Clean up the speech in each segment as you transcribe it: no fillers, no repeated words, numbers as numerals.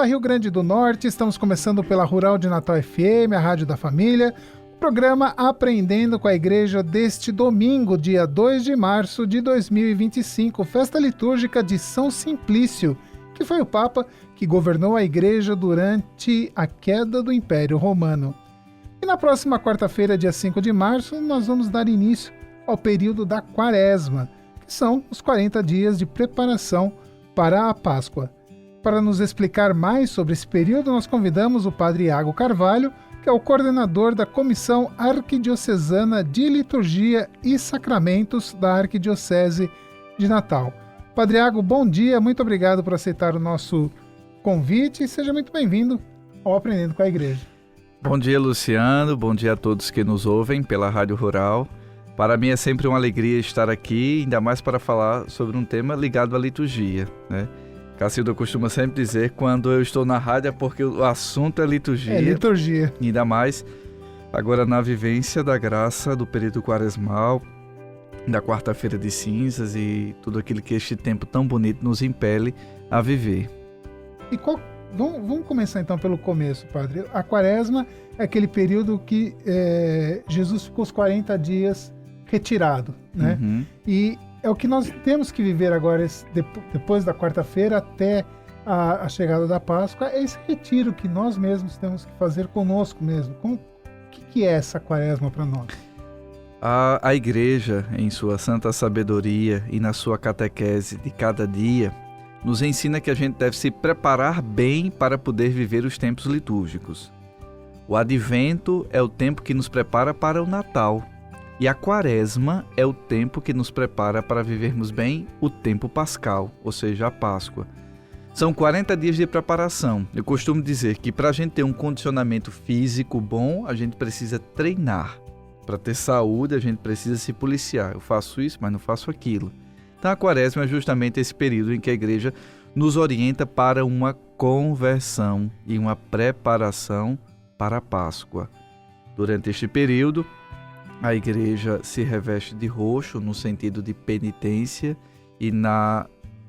Olá, Rio Grande do Norte, estamos começando pela Rural de Natal FM, a Rádio da Família, o programa Aprendendo com a Igreja deste domingo, dia 2 de março de 2025, festa litúrgica de São Simplício, que foi o Papa que governou a Igreja durante a queda do Império Romano. E na próxima quarta-feira, dia 5 de março, nós vamos dar início ao período da Quaresma, que são os 40 dias de preparação para a Páscoa. Para nos explicar mais sobre esse período, nós convidamos o Padre Iago Carvalho, que é o coordenador da Comissão Arquidiocesana de Liturgia e Sacramentos da Arquidiocese de Natal. Padre Iago, bom dia, muito obrigado por aceitar o nosso convite e seja muito bem-vindo ao Aprendendo com a Igreja. Bom dia, Luciano, bom dia a todos que nos ouvem pela Rádio Rural. Para mim é sempre uma alegria estar aqui, ainda mais para falar sobre um tema ligado à liturgia, né? Cacilda costuma sempre dizer, quando eu estou na rádio é porque o assunto é liturgia. É liturgia. Ainda mais agora na vivência da graça do período quaresmal, da quarta-feira de cinzas e tudo aquilo que este tempo tão bonito nos impele a viver. E vamos começar então pelo começo, Padre. A Quaresma é aquele período que Jesus ficou os 40 dias retirado, né? Uhum. E é o que nós temos que viver agora, depois da quarta-feira até a chegada da Páscoa, é esse retiro que nós mesmos temos que fazer conosco mesmo. O que é essa Quaresma para nós? A Igreja, em sua santa sabedoria e na sua catequese de cada dia, nos ensina que a gente deve se preparar bem para poder viver os tempos litúrgicos. O Advento é o tempo que nos prepara para o Natal. E a Quaresma é o tempo que nos prepara para vivermos bem o tempo pascal, ou seja, a Páscoa. São 40 dias de preparação. Eu costumo dizer que para a gente ter um condicionamento físico bom, a gente precisa treinar. Para ter saúde, a gente precisa se policiar. Eu faço isso, mas não faço aquilo. Então a Quaresma é justamente esse período em que a Igreja nos orienta para uma conversão e uma preparação para a Páscoa. Durante este período, a Igreja se reveste de roxo no sentido de penitência e na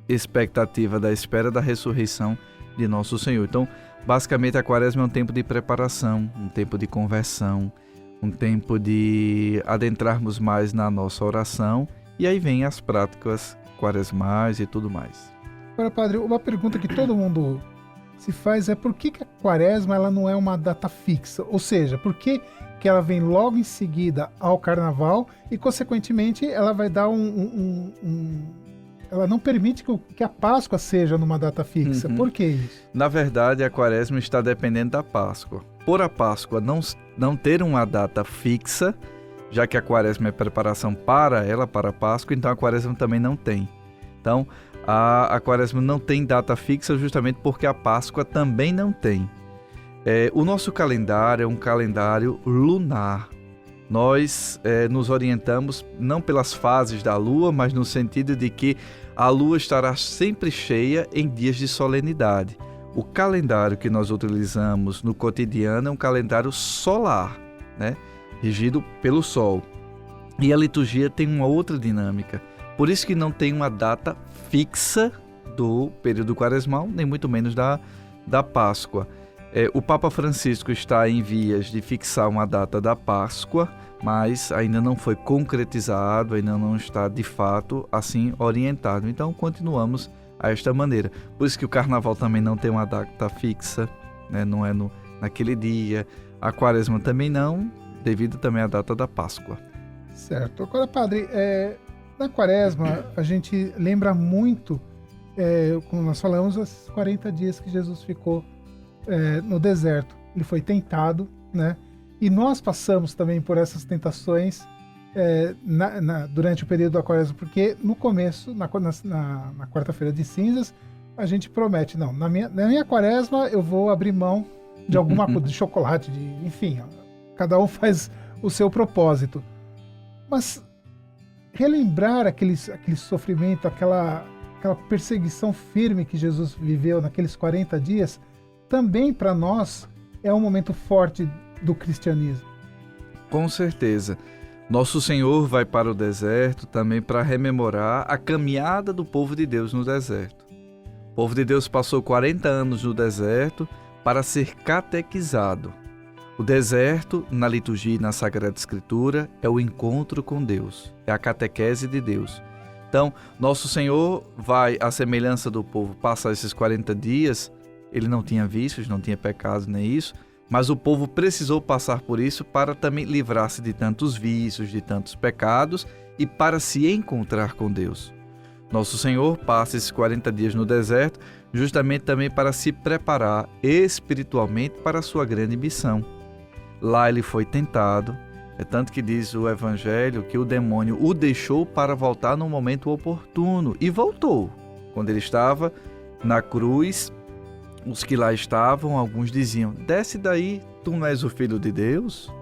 expectativa da espera da ressurreição de nosso Senhor. Então, basicamente, a Quaresma é um tempo de preparação, um tempo de conversão, um tempo de adentrarmos mais na nossa oração e aí vem as práticas quaresmais e tudo mais. Agora, Padre, uma pergunta que todo mundo se faz é por que a Quaresma ela não é uma data fixa? Ou seja, por que ela vem logo em seguida ao Carnaval e, consequentemente, ela vai dar ela não permite que a Páscoa seja numa data fixa. Por que isso? Na verdade, a Quaresma está dependendo da Páscoa. Por a Páscoa não ter uma data fixa, já que a Quaresma é preparação para ela, para a Páscoa, então a Quaresma também não tem. Então, a Quaresma não tem data fixa justamente porque a Páscoa também não tem. O nosso calendário é um calendário lunar. Nós nos orientamos não pelas fases da Lua, mas no sentido de que a Lua estará sempre cheia em dias de solenidade. O calendário que nós utilizamos no cotidiano é um calendário solar, né? Regido pelo Sol. E a liturgia tem uma outra dinâmica. Por isso que não tem uma data fixa do período quaresmal, nem muito menos da Páscoa. O Papa Francisco está em vias de fixar uma data da Páscoa, mas ainda não foi concretizado, ainda não está de fato assim orientado. Então continuamos a esta maneira. Por isso que o Carnaval também não tem uma data fixa, né? Não é naquele dia. A Quaresma também não, devido também à data da Páscoa. Certo. Agora, Padre, na Quaresma a gente lembra muito, como nós falamos, os 40 dias que Jesus ficou no deserto. Ele foi tentado, né? E nós passamos também por essas tentações durante o período da Quaresma, porque no começo, na quarta-feira de cinzas, a gente promete, não, na minha Quaresma eu vou abrir mão de alguma coisa, de chocolate, enfim, cada um faz o seu propósito. Mas relembrar aquele sofrimento, aquela perseguição firme que Jesus viveu naqueles 40 dias, também para nós é um momento forte do cristianismo. Com certeza. Nosso Senhor vai para o deserto também para rememorar a caminhada do povo de Deus no deserto. O povo de Deus passou 40 anos no deserto para ser catequizado. O deserto, na liturgia e na Sagrada Escritura, é o encontro com Deus, é a catequese de Deus. Então, nosso Senhor vai, à semelhança do povo, passar esses 40 dias, ele não tinha vícios, não tinha pecados nem isso, mas o povo precisou passar por isso para também livrar-se de tantos vícios, de tantos pecados e para se encontrar com Deus. Nosso Senhor passa esses 40 dias no deserto justamente também para se preparar espiritualmente para a sua grande missão. Lá ele foi tentado, é tanto que diz o Evangelho que o demônio o deixou para voltar no momento oportuno e voltou. Quando ele estava na cruz, os que lá estavam, alguns diziam: desce daí, tu não és o Filho de Deus?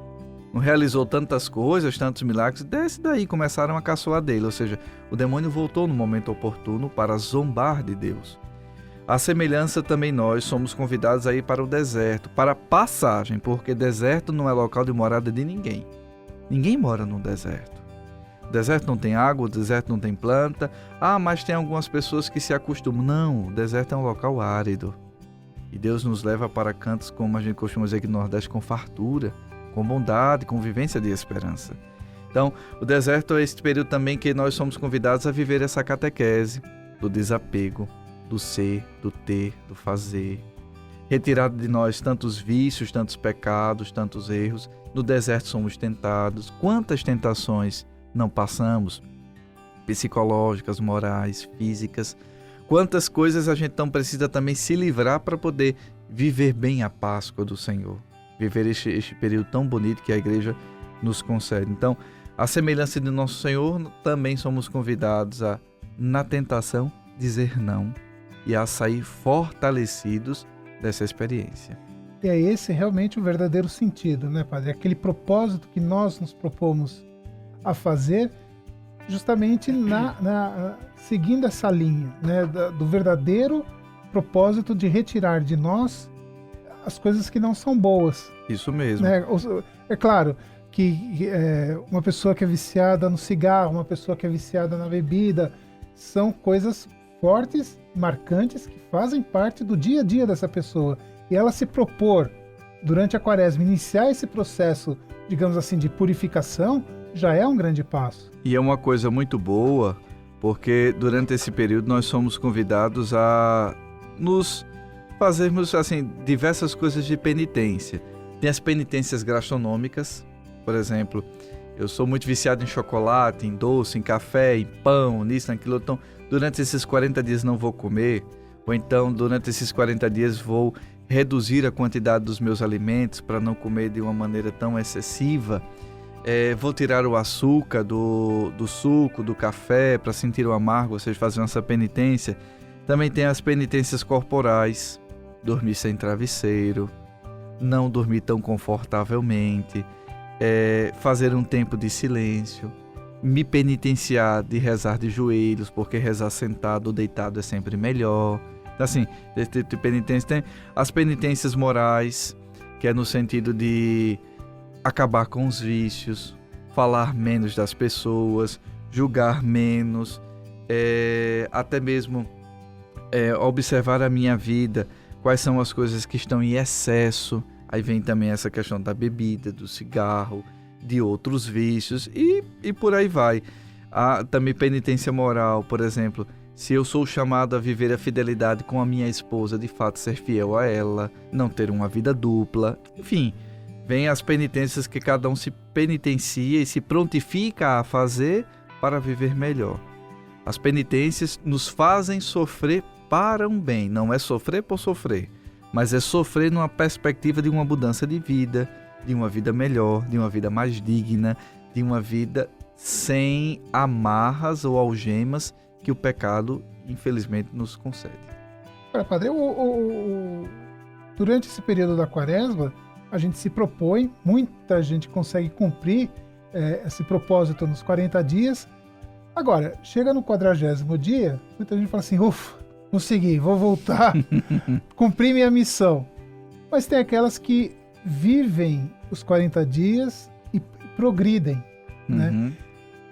Não realizou tantas coisas, tantos milagres, desce daí. Começaram a caçoar dele, ou seja, o demônio voltou no momento oportuno para zombar de Deus. A semelhança também nós somos convidados a ir para o deserto, para passagem, porque deserto não é local de morada de ninguém. Ninguém mora no deserto. O deserto não tem água, o deserto não tem planta. Mas tem algumas pessoas que se acostumam. Não, o deserto é um local árido. E Deus nos leva para cantos, como a gente costuma dizer aqui no Nordeste, com fartura, com bondade, com vivência de esperança. Então, o deserto é esse período também que nós somos convidados a viver essa catequese do desapego, do ser, do ter, do fazer. Retirado de nós tantos vícios, tantos pecados, tantos erros. No deserto somos tentados. Quantas tentações não passamos? Psicológicas, morais, físicas. Quantas coisas a gente não precisa também se livrar para poder viver bem a Páscoa do Senhor. Viver este período tão bonito que a igreja nos concede. Então, a semelhança de nosso Senhor, também somos convidados a, na tentação, dizer não e a sair fortalecidos dessa experiência. E é esse realmente o verdadeiro sentido, né, Padre? Aquele propósito que nós nos propomos a fazer, justamente seguindo essa linha, né, do verdadeiro propósito de retirar de nós as coisas que não são boas. Isso mesmo. Né? É claro que uma pessoa que é viciada no cigarro, uma pessoa que é viciada na bebida, são coisas fortes, marcantes, que fazem parte do dia a dia dessa pessoa. E ela se propor, durante a Quaresma, iniciar esse processo, digamos assim, de purificação, já é um grande passo. E é uma coisa muito boa, porque durante esse período nós somos convidados a nos fazermos assim, diversas coisas de penitência. Tem as penitências gastronômicas, por exemplo, eu sou muito viciado em chocolate, em doce, em café, em pão, nisso, naquilo. Então, durante esses 40 dias não vou comer, ou então durante esses 40 dias vou reduzir a quantidade dos meus alimentos para não comer de uma maneira tão excessiva. Vou tirar o açúcar do suco, do café, para sentir o amargo, ou seja, fazer essa penitência. Também tem as penitências corporais, dormir sem travesseiro, não dormir tão confortavelmente, fazer um tempo de silêncio, me penitenciar de rezar de joelhos, porque rezar sentado ou deitado é sempre melhor. Assim, desse tipo de penitência. Tem as penitências morais, que é no sentido de acabar com os vícios, falar menos das pessoas, julgar menos, até mesmo observar a minha vida, quais são as coisas que estão em excesso. Aí vem também essa questão da bebida, do cigarro, de outros vícios e por aí vai. Há também penitência moral, por exemplo, se eu sou chamado a viver a fidelidade com a minha esposa, de fato ser fiel a ela, não ter uma vida dupla, enfim, vem as penitências que cada um se penitencia e se prontifica a fazer para viver melhor. As penitências nos fazem sofrer para um bem, não é sofrer por sofrer, mas é sofrer numa perspectiva de uma mudança de vida, de uma vida melhor, de uma vida mais digna, de uma vida sem amarras ou algemas que o pecado, infelizmente, nos concede. Padre, durante esse período da Quaresma, a gente se propõe, muita gente consegue cumprir esse propósito nos 40 dias. Agora, chega no 40º dia, muita gente fala assim, ufa, consegui, vou voltar, cumpri minha missão. Mas tem aquelas que vivem os 40 dias e progridem, né? Uhum.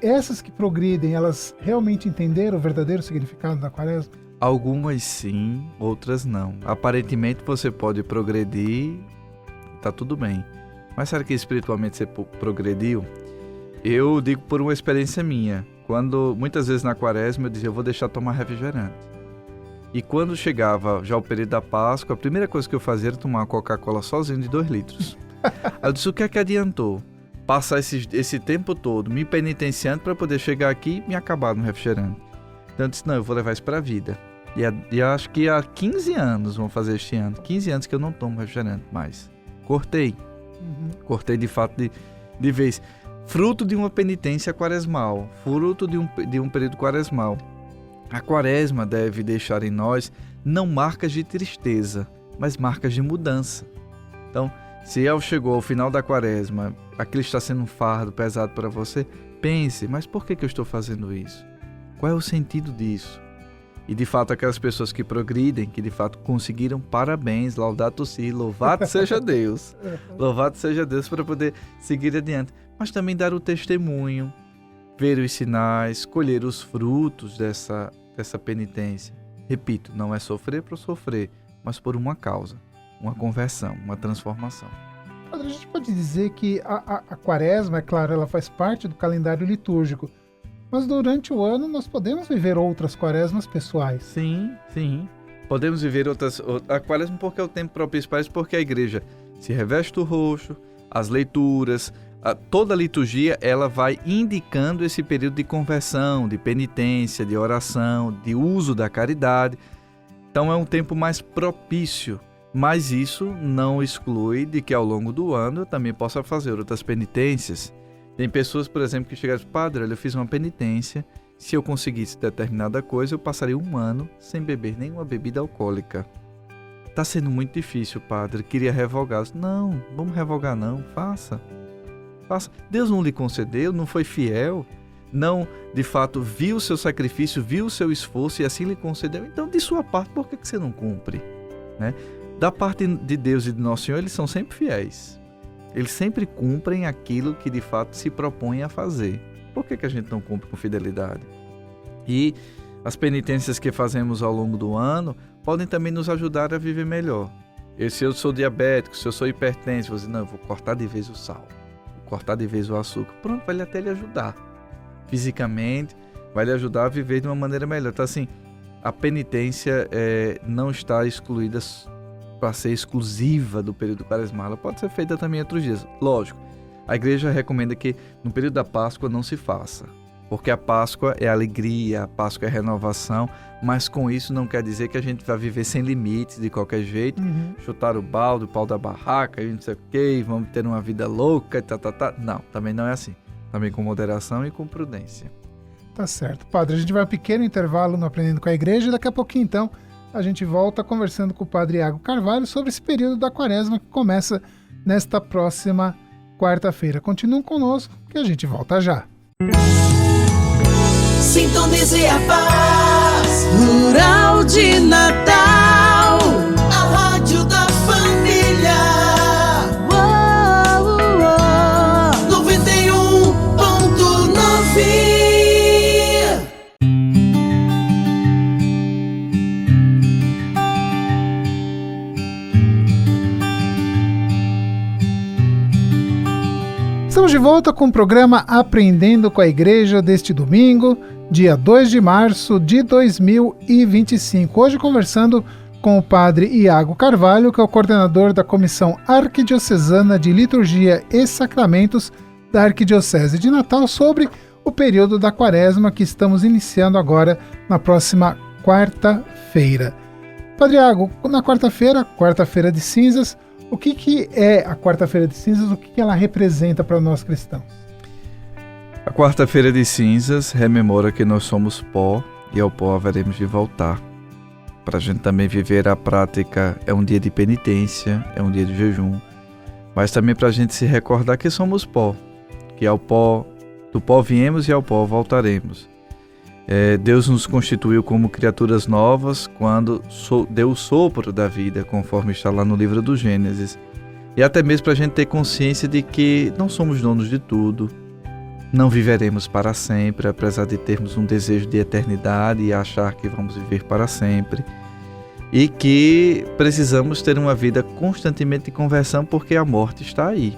Essas que progridem, elas realmente entenderam o verdadeiro significado da Quaresma? Algumas sim, outras não. Aparentemente você pode progredir, tá tudo bem. Mas será que espiritualmente você progrediu? Eu digo por uma experiência minha. Quando muitas vezes na quaresma eu dizia, eu vou deixar de tomar refrigerante. E quando chegava já o período da Páscoa, a primeira coisa que eu fazia era tomar uma Coca-Cola sozinho de 2 litros. Aí eu disse, o que é que adiantou? Passar esse tempo todo me penitenciando para poder chegar aqui e me acabar no refrigerante. Então eu disse, não, eu vou levar isso para a vida. E acho que há 15 anos, vamos fazer este ano, 15 anos que eu não tomo refrigerante mais. Cortei. Cortei de fato de vez. Fruto de uma penitência quaresmal, fruto de um período quaresmal. A quaresma deve deixar em nós não marcas de tristeza, mas marcas de mudança. Então, se chegou ao final da quaresma, aquilo está sendo um fardo pesado para você, pense, mas por que eu estou fazendo isso? Qual é o sentido disso? E de fato aquelas pessoas que progridem, que de fato conseguiram, parabéns, laudato si, louvado seja Deus. Louvado seja Deus para poder seguir adiante. Mas também dar o testemunho, ver os sinais, colher os frutos dessa penitência. Repito, não é sofrer por sofrer, mas por uma causa, uma conversão, uma transformação. Padre, a gente pode dizer que a quaresma, é claro, ela faz parte do calendário litúrgico, mas durante o ano nós podemos viver outras quaresmas pessoais. Sim, sim. Podemos viver a quaresma porque é o tempo propício para isso, porque a igreja se reveste o roxo, as leituras, toda a liturgia ela vai indicando esse período de conversão, de penitência, de oração, de uso da caridade. Então é um tempo mais propício, mas isso não exclui de que ao longo do ano eu também possa fazer outras penitências. Tem pessoas, por exemplo, que chegaram e dizem, padre, olha, eu fiz uma penitência, se eu conseguisse determinada coisa, eu passaria 1 ano sem beber nenhuma bebida alcoólica. Está sendo muito difícil, padre, queria revogar. Não, vamos revogar não, faça. Deus não lhe concedeu, não foi fiel, não, de fato, viu o seu sacrifício, viu o seu esforço e assim lhe concedeu. Então, de sua parte, por que você não cumpre? Né? Da parte de Deus e de Nosso Senhor, eles são sempre fiéis. Eles sempre cumprem aquilo que de fato se propõem a fazer. Por que a gente não cumpre com fidelidade? E as penitências que fazemos ao longo do ano podem também nos ajudar a viver melhor. Se eu sou diabético, se eu sou hipertenso, eu vou dizer, não, eu vou cortar de vez o sal, vou cortar de vez o açúcar. Pronto, vai até lhe ajudar. Fisicamente, vai lhe ajudar a viver de uma maneira melhor. Então assim, a penitência não está excluída para ser exclusiva do período quaresmal, ela pode ser feita também em outros dias. Lógico, a igreja recomenda que no período da Páscoa não se faça, porque a Páscoa é alegria, a Páscoa é renovação, mas com isso não quer dizer que a gente vai viver sem limites de qualquer jeito, chutar o balde, o pau da barraca, e não sei o que, vamos ter uma vida louca, Não, também não é assim. Também com moderação e com prudência. Tá certo. Padre, a gente vai a um pequeno intervalo no Aprendendo com a Igreja e daqui a pouquinho, então, a gente volta conversando com o Padre Iago Carvalho sobre esse período da quaresma que começa nesta próxima quarta-feira. Continuem conosco que a gente volta já. Sintonize a paz rural de Natal, a rádio da família. 91.9. Estamos de volta com o programa Aprendendo com a Igreja deste domingo, dia 2 de março de 2025. Hoje conversando com o Padre Iago Carvalho, que é o coordenador da Comissão Arquidiocesana de Liturgia e Sacramentos da Arquidiocese de Natal, sobre o período da quaresma que estamos iniciando agora na próxima quarta-feira. Padre Iago, na quarta-feira de cinzas, o que é a quarta-feira de cinzas? O que ela representa para nós cristãos? A quarta-feira de cinzas rememora que nós somos pó e ao pó haveremos de voltar. Para a gente também viver a prática, é um dia de penitência, é um dia de jejum, mas também para a gente se recordar que somos pó, que ao pó, do pó viemos e ao pó voltaremos. Deus nos constituiu como criaturas novas quando deu o sopro da vida, conforme está lá no livro do Gênesis. E até mesmo para a gente ter consciência de que não somos donos de tudo, não viveremos para sempre, apesar de termos um desejo de eternidade e achar que vamos viver para sempre. E que precisamos ter uma vida constantemente de conversão, porque a morte está aí.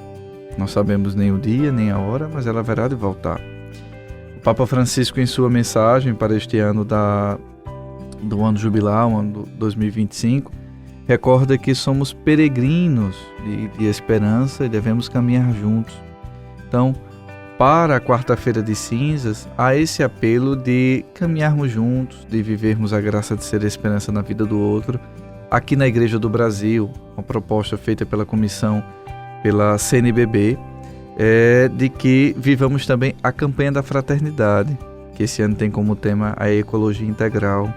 Não sabemos nem o dia, nem a hora, mas ela haverá de voltar. O Papa Francisco, em sua mensagem para este ano do ano jubilar, o ano 2025, recorda que somos peregrinos de esperança e devemos caminhar juntos. Então, para a quarta-feira de cinzas, há esse apelo de caminharmos juntos, de vivermos a graça de ser a esperança na vida do outro. Aqui na Igreja do Brasil, uma proposta feita pela comissão, pela CNBB, é de que vivamos também a campanha da fraternidade, que esse ano tem como tema a ecologia integral.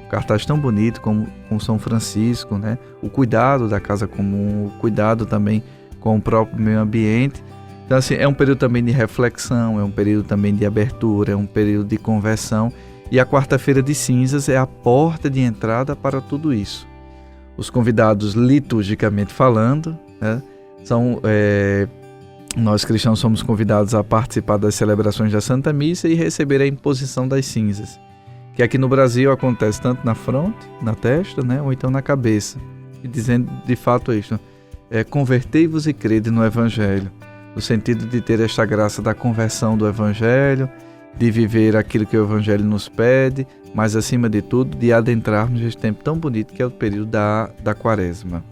Um cartaz tão bonito como com São Francisco, né? O cuidado da casa comum, o cuidado também com o próprio meio ambiente. Então, assim, é um período também de reflexão, é um período também de abertura, é um período de conversão. E a quarta-feira de cinzas é a porta de entrada para tudo isso. Os convidados, liturgicamente falando, né, nós cristãos somos convidados a participar das celebrações da Santa Missa e receber a imposição das cinzas, que aqui no Brasil acontece tanto na fronte, na testa, né, ou então na cabeça. E dizendo de fato isto, convertei-vos e crede no Evangelho. No sentido de ter esta graça da conversão do Evangelho, de viver aquilo que o Evangelho nos pede, mas acima de tudo, de adentrarmos neste tempo tão bonito que é o período da Quaresma.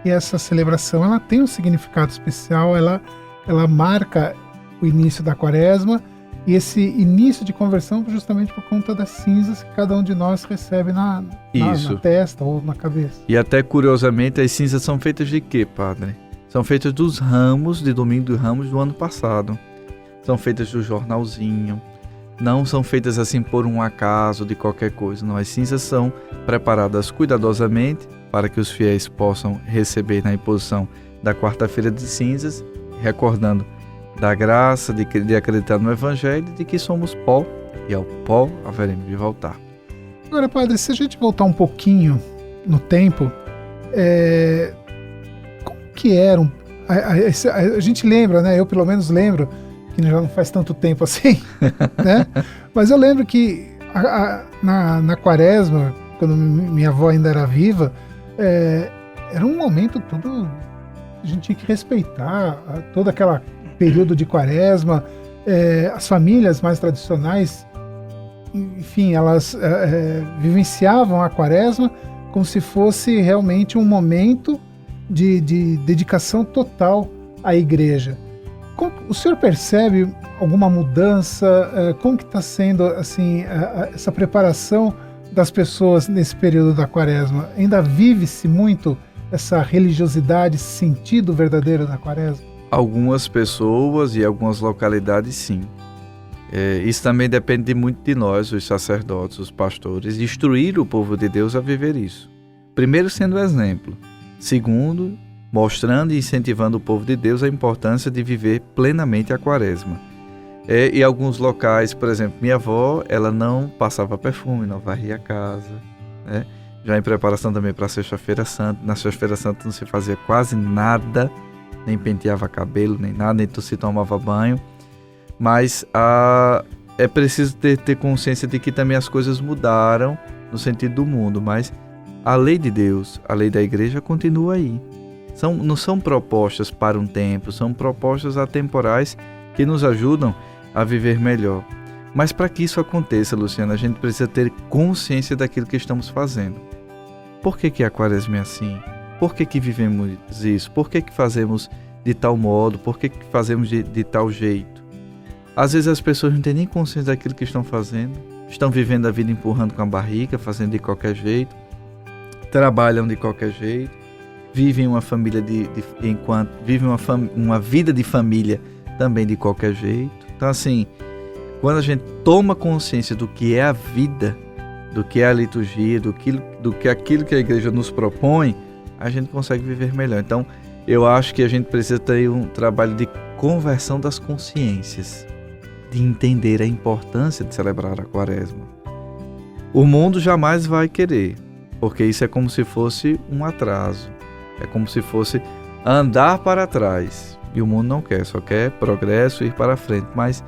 E essa celebração, ela tem um significado especial, ela marca o início da Quaresma, e esse início de conversão justamente por conta das cinzas que cada um de nós recebe na testa ou na cabeça. E até curiosamente, as cinzas são feitas de quê, padre? São feitas dos ramos, de domingo dos ramos do ano passado. São feitas do jornalzinho. Não são feitas assim por um acaso de qualquer coisa. Não, as cinzas são preparadas cuidadosamente para que os fiéis possam receber na imposição da quarta-feira de cinzas, recordando da graça de acreditar no Evangelho, de que somos pó e ao pó haveremos de voltar. Agora, padre, se a gente voltar um pouquinho no tempo, que eram. A gente lembra, né? Eu pelo menos lembro, que já não faz tanto tempo assim, né? Mas eu lembro que na Quaresma, quando minha avó ainda era viva, era um momento todo. A gente tinha que respeitar todo aquele período de Quaresma. As famílias mais tradicionais, enfim, elas vivenciavam a Quaresma como se fosse realmente um momento de dedicação total à igreja. O senhor percebe alguma mudança? Como que está sendo assim, essa preparação das pessoas nesse período da Quaresma? Ainda vive-se muito essa religiosidade, esse sentido verdadeiro da Quaresma? Algumas pessoas e algumas localidades, sim. Isso também depende muito de nós, os sacerdotes, os pastores, instruir o povo de Deus a viver isso. Primeiro, sendo exemplo. Segundo, mostrando e incentivando o povo de Deus a importância de viver plenamente a Quaresma. Em alguns locais, por exemplo, minha avó, ela não passava perfume, não varria a casa, né? Já em preparação também para a Sexta-feira Santa. Na Sexta-feira Santa não se fazia quase nada, nem penteava cabelo, nem nada, nem se tomava banho. Mas é preciso ter consciência de que também as coisas mudaram no sentido do mundo, mas a lei de Deus, a lei da igreja continua aí. Não são propostas para um tempo, são propostas atemporais que nos ajudam a viver melhor. Mas para que isso aconteça, Luciana, a gente precisa ter consciência daquilo que estamos fazendo. Por que a Quaresma é assim? Por que vivemos isso? Por que fazemos de tal modo? Por que fazemos de tal jeito? Às vezes as pessoas não têm nem consciência daquilo que estão fazendo, estão vivendo a vida empurrando com a barriga, fazendo de qualquer jeito, trabalham de qualquer jeito, vivem uma família vivem uma vida de família também de qualquer jeito. Então, assim, quando a gente toma consciência do que é a vida, do que é a liturgia, do que aquilo que a igreja nos propõe, a gente consegue viver melhor. Então, eu acho que a gente precisa ter um trabalho de conversão das consciências, de entender a importância de celebrar a Quaresma. O mundo jamais vai querer, porque isso é como se fosse um atraso, é como se fosse andar para trás. E o mundo não quer, só quer progresso e ir para frente. Mas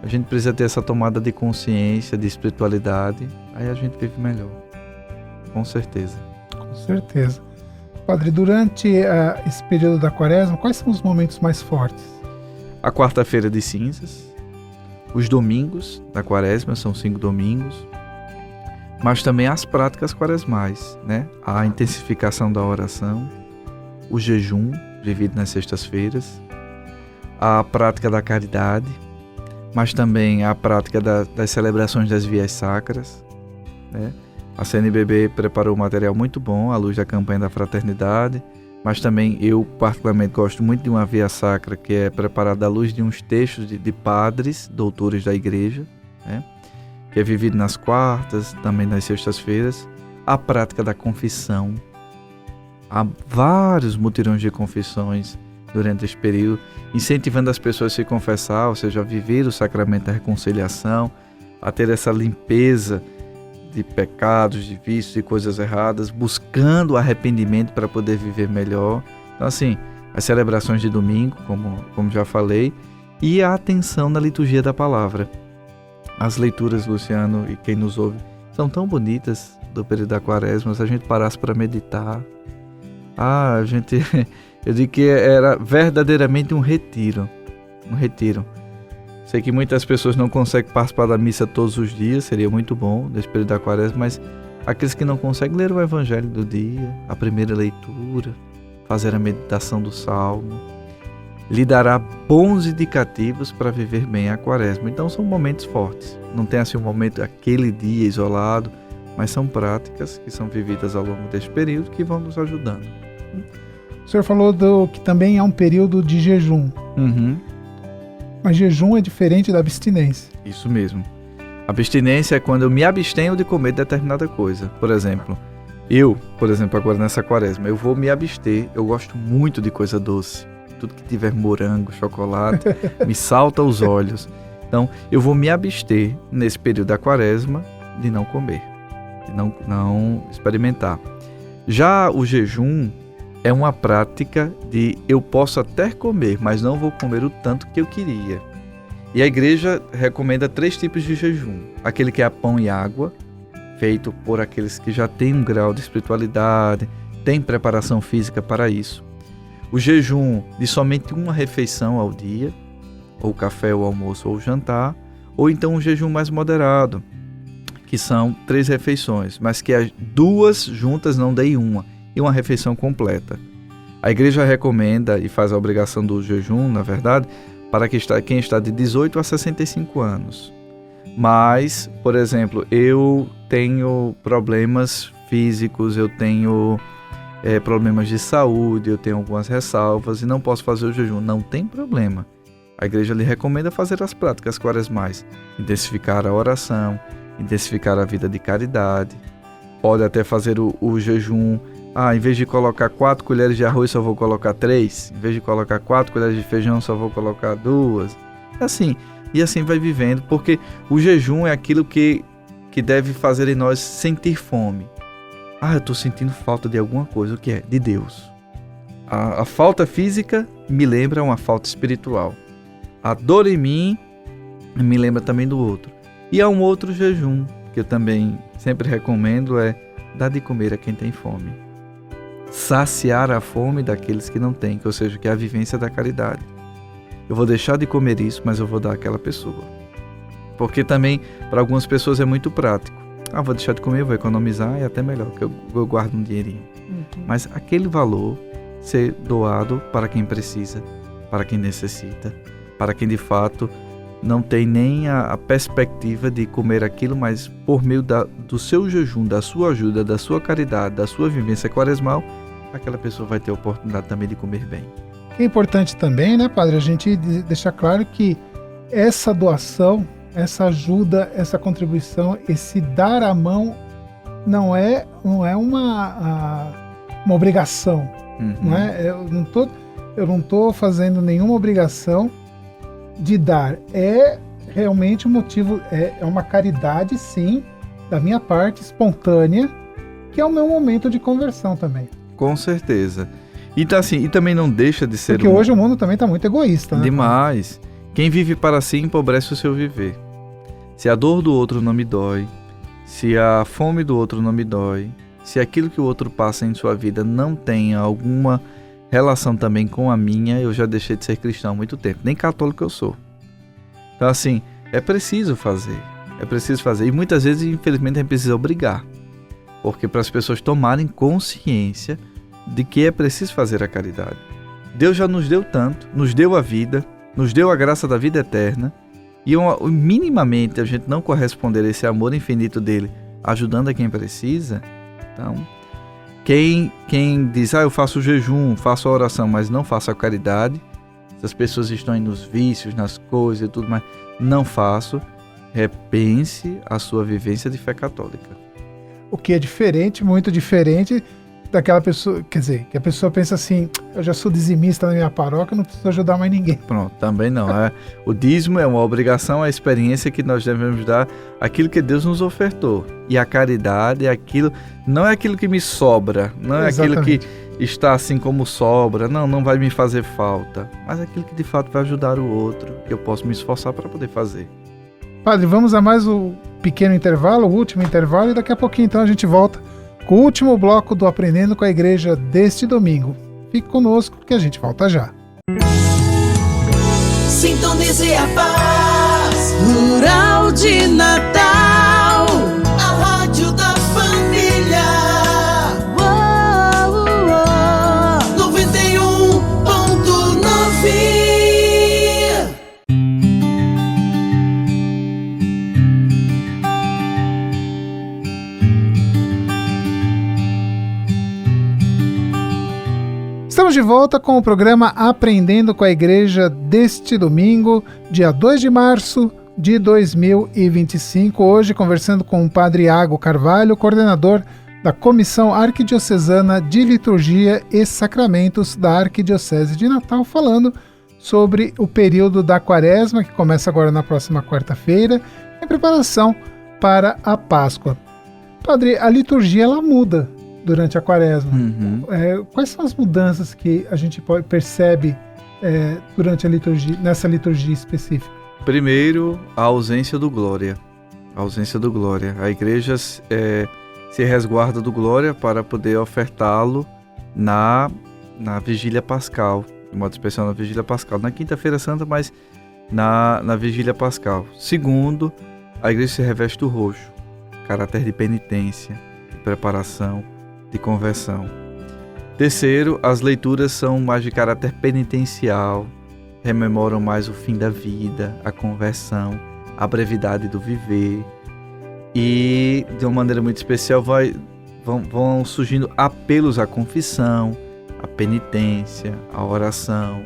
A gente precisa ter essa tomada de consciência, de espiritualidade, aí a gente vive melhor. Com certeza. Com certeza. Padre, durante esse período da quaresma, quais são os momentos mais fortes? A quarta-feira de cinzas, os domingos da quaresma, são 5 domingos, mas também as práticas quaresmais, né? A intensificação da oração, o jejum, vivido nas sextas-feiras, a prática da caridade, mas também a prática das celebrações das vias sacras, né? A CNBB preparou um material muito bom à luz da campanha da fraternidade, mas também eu particularmente gosto muito de uma via sacra que é preparada à luz de uns textos de padres, doutores da igreja, né? Que é vivido nas quartas, também nas sextas-feiras. A prática da confissão. Há vários mutirões de confissões durante esse período, incentivando as pessoas a se confessar, ou seja, a viver o sacramento da reconciliação, a ter essa limpeza de pecados, de vícios, de coisas erradas, buscando arrependimento para poder viver melhor. Então, assim, as celebrações de domingo, como já falei, e a atenção na liturgia da palavra. As leituras, Luciano, e quem nos ouve, são tão bonitas do período da quaresma, se a gente parasse para meditar. Eu digo que era verdadeiramente um retiro. Um retiro. Sei que muitas pessoas não conseguem participar da missa todos os dias, seria muito bom nesse período da quaresma, mas aqueles que não conseguem ler o evangelho do dia, a primeira leitura, fazer a meditação do salmo, lhe dará bons indicativos para viver bem a quaresma. Então são momentos fortes, não tem assim um momento, aquele dia isolado, mas são práticas que são vividas ao longo deste período que vão nos ajudando. O senhor falou que também é um período de jejum. Uhum. Mas jejum é diferente da abstinência. Isso mesmo. Abstinência é quando eu me abstenho de comer determinada coisa. Por exemplo, agora nessa quaresma, eu vou me abster. Eu gosto muito de coisa doce. Tudo que tiver morango, chocolate, me salta aos olhos. Então, eu vou me abster nesse período da quaresma de não comer, de não experimentar. Já o jejum é uma prática de eu posso até comer, mas não vou comer o tanto que eu queria. E a igreja recomenda 3 tipos de jejum. Aquele que é a pão e água, feito por aqueles que já têm um grau de espiritualidade, têm preparação física para isso. O jejum de somente uma refeição ao dia, ou café, ou almoço, ou jantar, ou então um jejum mais moderado, que são 3 refeições, mas que as 2 juntas não deem uma, e uma refeição completa. A igreja recomenda e faz a obrigação do jejum, na verdade, para quem está de 18 a 65 anos. Mas, por exemplo, eu tenho problemas físicos, eu tenho problemas de saúde, eu tenho algumas ressalvas e não posso fazer o jejum. Não tem problema. A igreja lhe recomenda fazer as práticas quaresmais, intensificar a oração, intensificar a vida de caridade. Pode até fazer o jejum. Em vez de colocar 4 colheres de arroz, só vou colocar 3. Em vez de colocar 4 colheres de feijão, só vou colocar 2. E assim vai vivendo, porque o jejum é aquilo que deve fazer em nós sentir fome. Eu estou sentindo falta de alguma coisa. O que é? De Deus. A falta física me lembra uma falta espiritual. A dor em mim me lembra também do outro. E há um outro jejum que eu também sempre recomendo, é dar de comer a quem tem fome. Saciar a fome daqueles que não têm, ou seja, que é a vivência da caridade. Eu vou deixar de comer isso, mas eu vou dar àquela pessoa. Porque também, para algumas pessoas é muito prático. Vou deixar de comer, vou economizar, é até melhor, que eu guardo um dinheirinho. Mas aquele valor ser doado para quem precisa, para quem necessita, para quem de fato não tem nem a perspectiva de comer aquilo, mas por meio do seu jejum, da sua ajuda, da sua caridade, da sua vivência quaresmal, aquela pessoa vai ter a oportunidade também de comer bem. É importante também, né, Padre, a gente deixar claro que essa doação, essa ajuda, essa contribuição, esse dar a mão não é uma obrigação. Não é? Eu não tô fazendo nenhuma obrigação de dar. É realmente um motivo, é uma caridade, sim, da minha parte, espontânea, que é o meu momento de conversão também. Com certeza. Então, assim, e também não deixa de ser... Porque hoje o mundo também está muito egoísta, né? Demais. Quem vive para si empobrece o seu viver. Se a dor do outro não me dói, se a fome do outro não me dói, se aquilo que o outro passa em sua vida não tem alguma relação também com a minha, eu já deixei de ser cristão há muito tempo. Nem católico eu sou. Então, assim, é preciso fazer. E muitas vezes, infelizmente, a gente precisa obrigar. Porque para as pessoas tomarem consciência de que é preciso fazer a caridade. Deus já nos deu tanto, nos deu a vida, nos deu a graça da vida eterna, e minimamente a gente não corresponder a esse amor infinito dele, ajudando a quem precisa. Então, quem diz, eu faço jejum, faço a oração, mas não faço a caridade, essas pessoas estão aí nos vícios, nas coisas e tudo mais, não faço, repense a sua vivência de fé católica. O que é diferente, muito diferente daquela pessoa, quer dizer, que a pessoa pensa assim, eu já sou dizimista na minha paróquia, não preciso ajudar mais ninguém. Pronto, também não. O dízimo é uma obrigação, a experiência que nós devemos dar, aquilo que Deus nos ofertou. E a caridade é aquilo, não é aquilo que me sobra, não é aquilo que está assim como sobra, não vai me fazer falta, mas aquilo que de fato vai ajudar o outro, que eu posso me esforçar para poder fazer. Padre, vamos a mais um pequeno intervalo, o último intervalo, e daqui a pouquinho então a gente volta com o último bloco do Aprendendo com a Igreja deste domingo. Fique conosco que a gente volta já. Sintonize a paz rural de Natal, a rádio da família. 91.9. Estamos de volta com o programa Aprendendo com a Igreja deste domingo, dia 2 de março de 2025. Hoje conversando com o Padre Iago Carvalho, coordenador da Comissão Arquidiocesana de Liturgia e Sacramentos da Arquidiocese de Natal, falando sobre o período da Quaresma, que começa agora na próxima quarta-feira, em preparação para a Páscoa. Padre, a liturgia ela muda durante a Quaresma. Quais são as mudanças que a gente percebe durante a liturgia, nessa liturgia específica? Primeiro, a ausência do glória. A igreja se resguarda do glória para poder ofertá-lo na vigília pascal, de modo especial na vigília pascal, na quinta-feira santa, mas na vigília pascal. Segundo, a igreja se reveste do roxo, caráter de penitência, de preparação, de conversão. Terceiro, as leituras são mais de caráter penitencial, rememoram mais o fim da vida, a conversão, a brevidade do viver. E, de uma maneira muito especial, vão surgindo apelos à confissão, à penitência, à oração,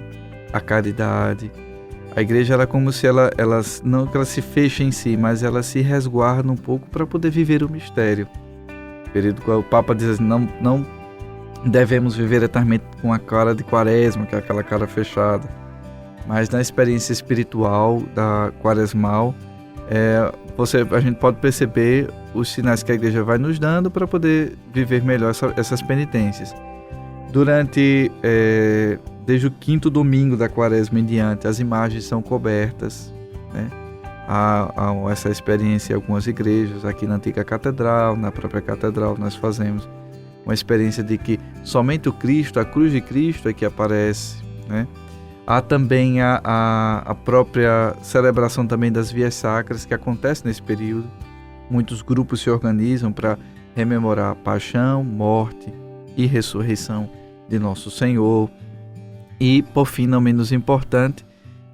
à caridade. A igreja ela é como se ela não que ela se feche em si, mas ela se resguarda um pouco para poder viver o mistério. Período que o Papa diz assim, não devemos viver eternamente com a cara de Quaresma, que é aquela cara fechada. Mas na experiência espiritual da quaresmal, a gente pode perceber os sinais que a igreja vai nos dando para poder viver melhor essas penitências. Desde o quinto domingo da Quaresma em diante, as imagens são cobertas, né? Há essa experiência em algumas igrejas, aqui na antiga catedral, na própria catedral nós fazemos uma experiência de que somente o Cristo, a cruz de Cristo é que aparece, né? Há também a própria celebração também das vias sacras que acontece nesse período. Muitos grupos se organizam para rememorar a paixão, morte e ressurreição de nosso Senhor. E, por fim, não menos importante,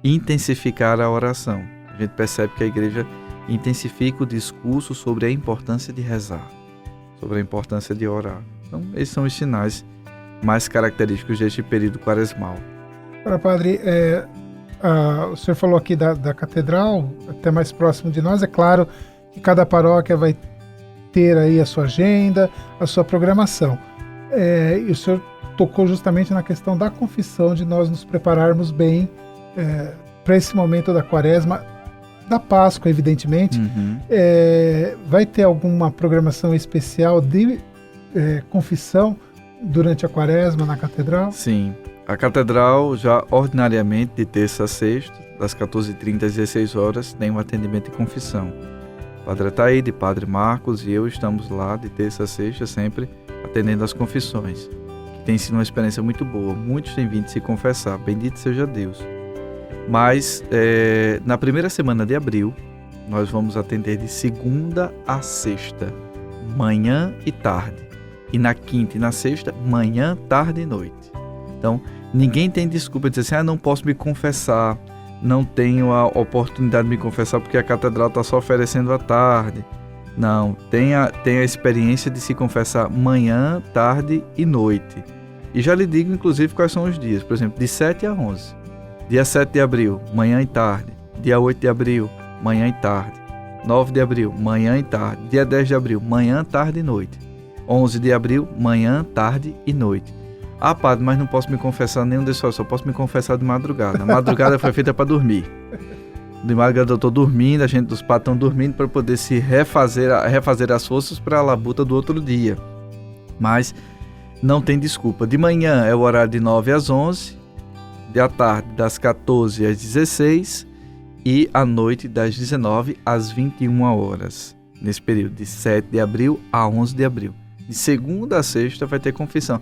intensificar a oração. A gente percebe que a igreja intensifica o discurso sobre a importância de rezar, sobre a importância de orar. Então, esses são os sinais mais característicos deste período quaresmal. Agora, Padre, o senhor falou aqui da catedral, até mais próximo de nós. É claro que cada paróquia vai ter aí a sua agenda, a sua programação. E o senhor tocou justamente na questão da confissão, de nós nos prepararmos bem para esse momento da Quaresma, da Páscoa, evidentemente. Vai ter alguma programação especial de confissão durante a quaresma na catedral? Sim. A catedral já ordinariamente de terça a sexta, das 14h30 às 16 horas, tem um atendimento de confissão. O Padre Ataíde, Padre Marcos e eu estamos lá de terça a sexta sempre atendendo as confissões. Que tem sido uma experiência muito boa. Muitos têm vindo se confessar. Bendito seja Deus. Mas na primeira semana de abril, nós vamos atender de segunda a sexta, manhã e tarde. E na quinta e na sexta, manhã, tarde e noite. Então, ninguém tem desculpa de dizer assim, não posso me confessar, não tenho a oportunidade de me confessar porque a catedral está só oferecendo à tarde. Não, tem a experiência de se confessar manhã, tarde e noite. E já lhe digo, inclusive, quais são os dias. Por exemplo, de 7 a 11. Dia 7 de abril, manhã e tarde. Dia 8 de abril, manhã e tarde. 9 de abril, manhã e tarde. Dia 10 de abril, manhã, tarde e noite. 11 de abril, manhã, tarde e noite. Ah, padre, mas não posso me confessar nenhum desses horas, só posso me confessar de madrugada. A madrugada foi feita para dormir. De madrugada eu estou dormindo, a gente dos padres estão dormindo para poder se refazer as forças para a labuta do outro dia. Mas não tem desculpa. De manhã é o horário de 9 às 11, à tarde das 14 às 16 e à noite das 19 às 21 horas. Nesse período de 7 de abril a 11 de abril. De segunda a sexta vai ter confissão.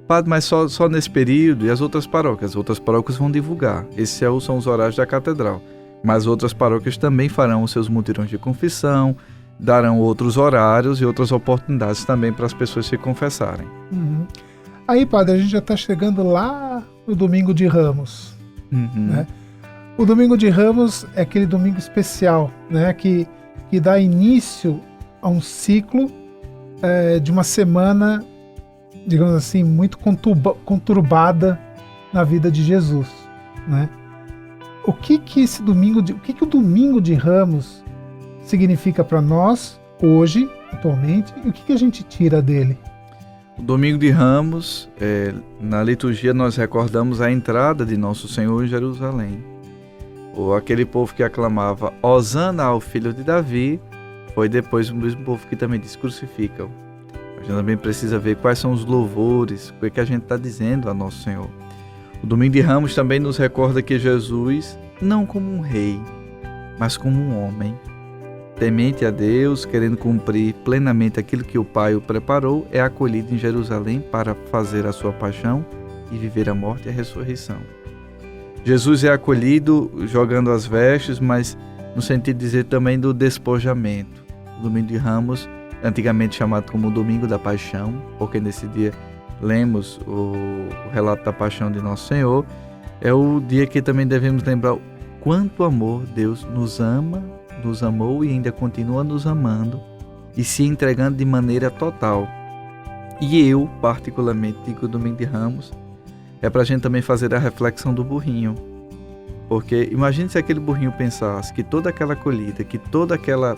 Padre, mas só nesse período e as outras paróquias? As outras paróquias vão divulgar. Esses são os horários da catedral. Mas outras paróquias também farão os seus mutirões de confissão, darão outros horários e outras oportunidades também para as pessoas se confessarem. Uhum. Aí, padre, a gente já está chegando lá no Domingo de Ramos. Né? O Domingo de Ramos é aquele domingo especial, né? que dá início a um ciclo de uma semana, digamos assim, muito conturbada na vida de Jesus, né? O que o Domingo de Ramos significa para nós hoje, atualmente, e o que a gente tira dele? O Domingo de Ramos, na liturgia nós recordamos a entrada de Nosso Senhor em Jerusalém. Ou aquele povo que aclamava Hosana ao filho de Davi, foi depois o mesmo povo que também diz crucificam. A gente também precisa ver quais são os louvores, o que a gente está dizendo a Nosso Senhor. O Domingo de Ramos também nos recorda que Jesus, não como um rei, mas como um homem, temente a Deus, querendo cumprir plenamente aquilo que o Pai o preparou, é acolhido em Jerusalém para fazer a sua paixão e viver a morte e a ressurreição. Jesus é acolhido jogando as vestes, mas no sentido de dizer também do despojamento. O Domingo de Ramos, antigamente chamado como o Domingo da Paixão, porque nesse dia lemos o relato da paixão de Nosso Senhor, é o dia que também devemos lembrar quanto amor Deus nos amou e ainda continua nos amando e se entregando de maneira total. E eu, particularmente, digo o Domingo de Ramos, é para a gente também fazer a reflexão do burrinho. Porque imagine se aquele burrinho pensasse que toda aquela colheita, que toda aquela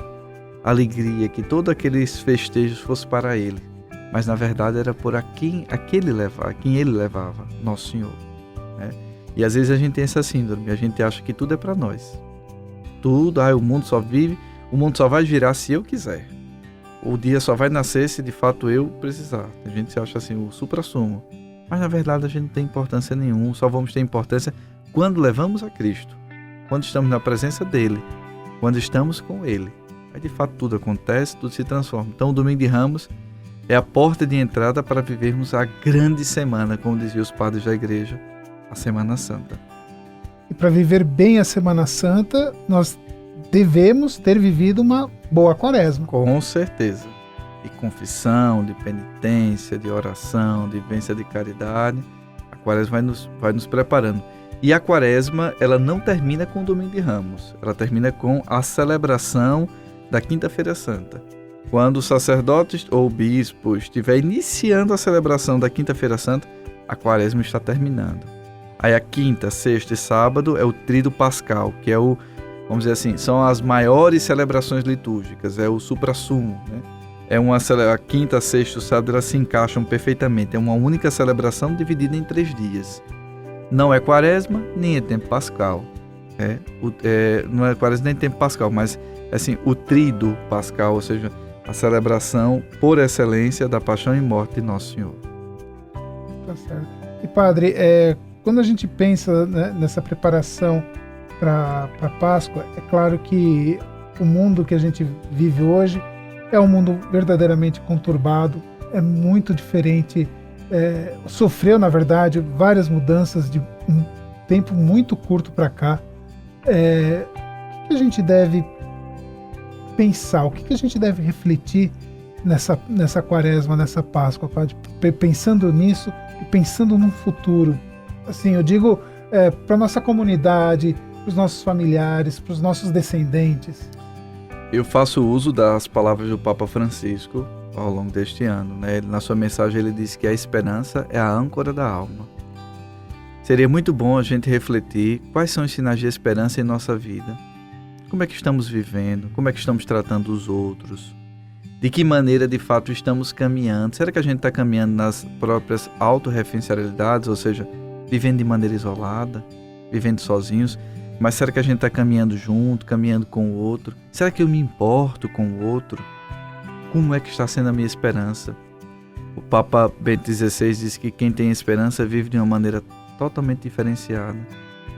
alegria, que todos aqueles festejos fosse para ele. Mas na verdade era por quem ele levava, Nosso Senhor. Né? E às vezes a gente tem essa síndrome, a gente acha que tudo é para nós. Tudo, o mundo só vai virar se eu quiser. O dia só vai nascer se de fato eu precisar. A gente se acha assim, o suprassumo. Mas na verdade a gente não tem importância nenhuma, só vamos ter importância quando levamos a Cristo, quando estamos na presença dele, quando estamos com ele. Aí de fato tudo acontece, tudo se transforma. Então o Domingo de Ramos é a porta de entrada para vivermos a grande semana, como diziam os padres da igreja, a Semana Santa. E para viver bem a Semana Santa, nós devemos ter vivido uma boa quaresma. Com certeza. De confissão, de penitência, de oração, de vivência de caridade. A quaresma vai nos preparando. E a quaresma, ela não termina com o Domingo de Ramos. Ela termina com a celebração da Quinta-feira Santa. Quando o sacerdote ou o bispo estiver iniciando a celebração da Quinta-feira Santa, a quaresma está terminando. Aí a quinta, sexta e sábado é o tríduo pascal, que é vamos dizer assim, são as maiores celebrações litúrgicas, é o suprassumo, né? A quinta, sexta e sábado elas se encaixam perfeitamente, é uma única celebração dividida em 3 dias. Não é quaresma, nem é tempo pascal. Não é quaresma nem tempo pascal, mas assim, o tríduo pascal, ou seja, a celebração por excelência da paixão e morte de Nosso Senhor. Tá certo. E padre, quando a gente pensa, né, nessa preparação para a Páscoa, é claro que o mundo que a gente vive hoje é um mundo verdadeiramente conturbado, é muito diferente, sofreu, na verdade, várias mudanças de um tempo muito curto para cá. O que a gente deve pensar, o que a gente deve refletir nessa quaresma, nessa Páscoa, padre? Pensando nisso e pensando no futuro. Assim, eu digo para nossa comunidade, para os nossos familiares, para os nossos descendentes. Eu faço uso das palavras do Papa Francisco ao longo deste ano, né? Na sua mensagem ele disse que a esperança é a âncora da alma. Seria muito bom a gente refletir quais são os sinais de esperança em nossa vida. Como é que estamos vivendo? Como é que estamos tratando os outros? De que maneira de fato estamos caminhando? Será que a gente está caminhando nas próprias autorreferencialidades, ou seja, vivendo de maneira isolada, vivendo sozinhos? Mas será que a gente está caminhando junto, caminhando com o outro? Será que eu me importo com o outro? Como é que está sendo a minha esperança? O Papa Bento XVI diz que quem tem esperança vive de uma maneira totalmente diferenciada.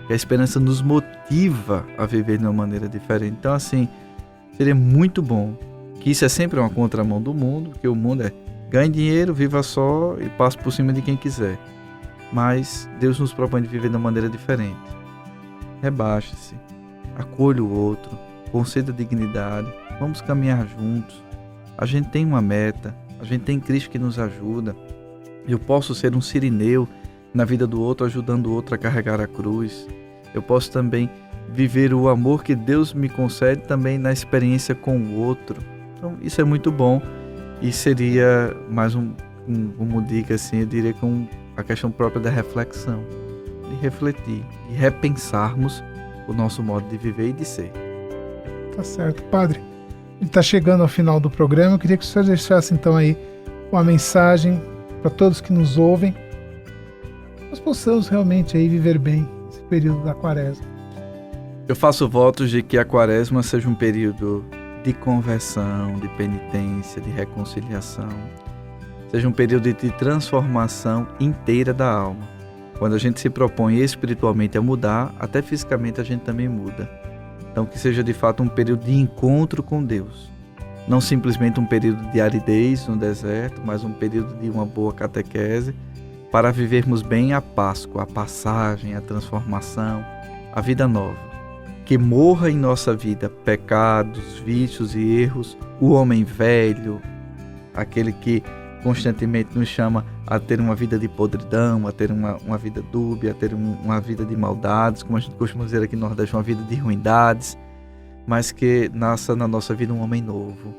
Que a esperança nos motiva a viver de uma maneira diferente. Então, assim, seria muito bom, que isso é sempre uma contramão do mundo, porque o mundo é ganhe dinheiro, viva só e passe por cima de quem quiser. Mas Deus nos propõe de viver de uma maneira diferente. Rebaixe-se, acolha o outro, conceda dignidade, vamos caminhar juntos. A gente tem uma meta, a gente tem Cristo que nos ajuda. Eu posso ser um sirineu na vida do outro, ajudando o outro a carregar a cruz. Eu posso também viver o amor que Deus me concede também na experiência com o outro. Então isso é muito bom e seria mais como dica assim, eu diria com a questão própria da reflexão, de refletir, de repensarmos o nosso modo de viver e de ser. Tá certo. Padre, ele está chegando ao final do programa, eu queria que o senhor deixasse então aí uma mensagem para todos que nos ouvem, que nós possamos realmente aí viver bem esse período da quaresma. Eu faço votos de que a quaresma seja um período de conversão, de penitência, de reconciliação, seja um período de transformação inteira da alma. Quando a gente se propõe espiritualmente a mudar, até fisicamente a gente também muda. Então que seja de fato um período de encontro com Deus. Não simplesmente um período de aridez no deserto, mas um período de uma boa catequese para vivermos bem a Páscoa, a passagem, a transformação, a vida nova. Que morra em nossa vida pecados, vícios e erros, o homem velho, aquele que constantemente nos chama a ter uma vida de podridão, a ter uma vida dúbia, a ter uma vida de maldades, como a gente costuma dizer aqui no Nordeste, uma vida de ruindades, mas que nasça na nossa vida um homem novo,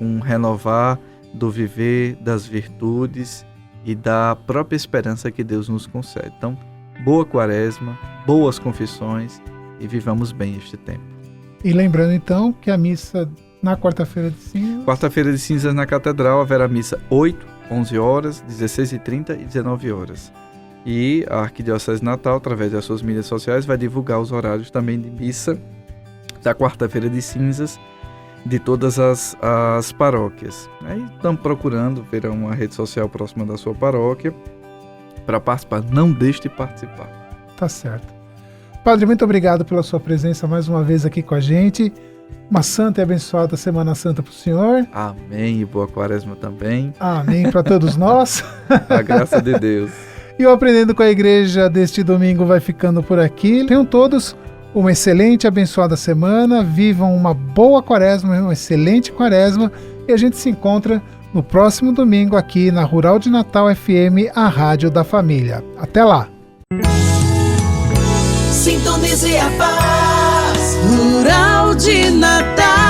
um renovar do viver, das virtudes e da própria esperança que Deus nos concede. Então, boa quaresma, boas confissões e vivamos bem este tempo. E lembrando então que a missa na quarta-feira de cinzas... Quarta-feira de cinzas na Catedral haverá missa 8, 11 horas, 16h30 e 19 horas. E a Arquidiocese de Natal, através das suas mídias sociais, vai divulgar os horários também de missa da quarta-feira de cinzas de todas as paróquias. Aí estamos procurando ver uma rede social próxima da sua paróquia para participar. Não deixe de participar. Tá certo. Padre, muito obrigado pela sua presença mais uma vez aqui com a gente. Uma santa e abençoada Semana Santa para o senhor. Amém. E boa quaresma também. Amém para todos nós. A graça de Deus. E o Aprendendo com a Igreja deste domingo vai ficando por aqui. Tenham todos uma excelente e abençoada semana. Vivam uma boa quaresma, uma excelente quaresma. E a gente se encontra no próximo domingo aqui na Rural de Natal FM, a Rádio da Família. Até lá. Sintonize a paz, Rural de Natal.